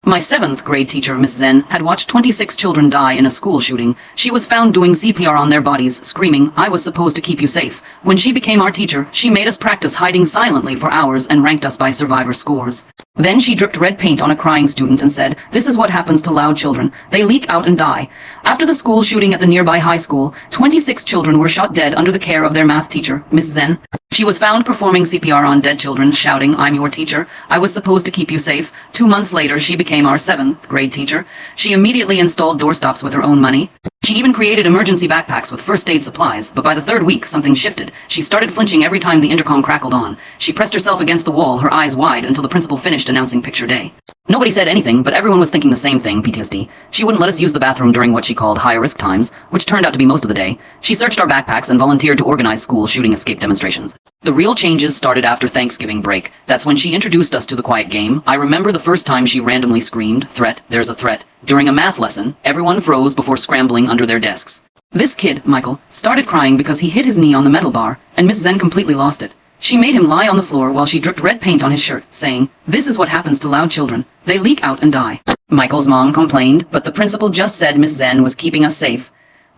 My 7th grade teacher, Miss Zen, had watched 26 children die in a school shooting. She was found doing CPR on their bodies, screaming, "I was supposed to keep you safe." When she became our teacher, she made us practice hiding silently for hours and ranked us by survivor scores. Then she dripped red paint on a crying student and said, "This is what happens to loud children. They leak out and die." After the school shooting at the nearby high school, 26 children were shot dead under the care of their math teacher, Miss Zen. She was found performing CPR on dead children, shouting, "I'm your teacher. I was supposed to keep you safe." 2 months later, she became our 7th grade teacher. She immediately installed doorstops with her own money. She even created emergency backpacks with first aid supplies, but by the 3rd week, something shifted. She started flinching every time the intercom crackled on. She pressed herself against the wall, her eyes wide, until the principal finished announcing picture day. Nobody said anything, but everyone was thinking the same thing, PTSD. She wouldn't let us use the bathroom during what she called high-risk times, which turned out to be most of the day. She searched our backpacks and volunteered to organize school shooting escape demonstrations. The real changes started after Thanksgiving break. That's when she introduced us to the quiet game. I remember the first time she randomly screamed, "Threat, there's a threat." During a math lesson, everyone froze before scrambling under their desks. This kid, Michael, started crying because he hit his knee on the metal bar, and Miss Zen completely lost it. She made him lie on the floor while she dripped red paint on his shirt, saying, "This is what happens to loud children. They leak out and die." Michael's mom complained, but the principal just said Miss Zen was keeping us safe.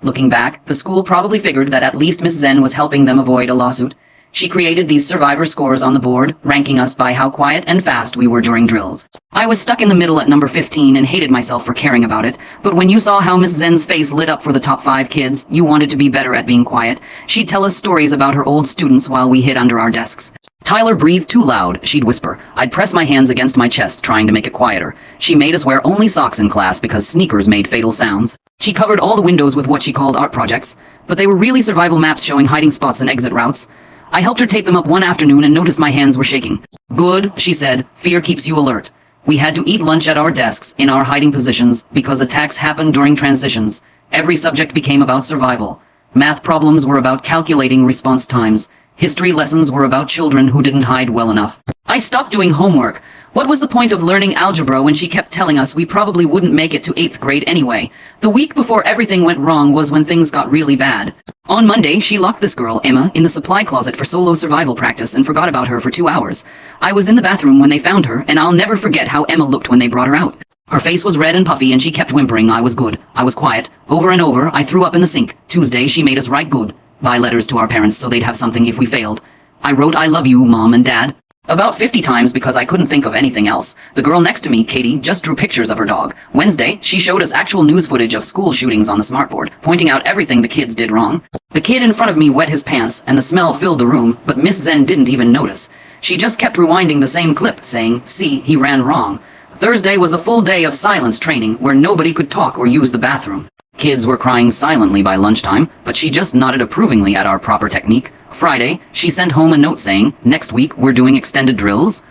Looking back, the school probably figured that at least Miss Zen was helping them avoid a lawsuit. She created these survivor scores on the board, ranking us by how quiet and fast we were during drills. I was stuck in the middle at number 15 and hated myself for caring about it, but when you saw how Miss Zen's face lit up for the top 5 kids, you wanted to be better at being quiet. She'd tell us stories about her old students while we hid under our desks. Tyler breathed too loud, she'd whisper. I'd press my hands against my chest, trying to make it quieter. She made us wear only socks in class because sneakers made fatal sounds. She covered all the windows with what she called art projects, but they were really survival maps showing hiding spots and exit routes. I helped her tape them up one afternoon and noticed my hands were shaking. "Good," she said, "fear keeps you alert." We had to eat lunch at our desks, in our hiding positions, because attacks happened during transitions. Every subject became about survival. Math problems were about calculating response times. History lessons were about children who didn't hide well enough. I stopped doing homework. What was the point of learning algebra when she kept telling us we probably wouldn't make it to 8th grade anyway? The week before everything went wrong was when things got really bad. On Monday, she locked this girl, Emma, in the supply closet for solo survival practice and forgot about her for 2 hours. I was in the bathroom when they found her, and I'll never forget how Emma looked when they brought her out. Her face was red and puffy, and she kept whimpering, "I was good. I was quiet." Over and over, I threw up in the sink. Tuesday, she made us write good bye letters to our parents so they'd have something if we failed. I wrote, "I love you, Mom and Dad," about 50 times because I couldn't think of anything else. The girl next to me, Katie, just drew pictures of her dog. Wednesday, she showed us actual news footage of school shootings on the smartboard, pointing out everything the kids did wrong. The kid in front of me wet his pants, and the smell filled the room, but Miss Zen didn't even notice. She just kept rewinding the same clip, saying, "See, he ran wrong." Thursday was a full day of silence training where nobody could talk or use the bathroom. Kids were crying silently by lunchtime, but she just nodded approvingly at our proper technique. Friday, she sent home a note saying, "Next week we're doing extended drills."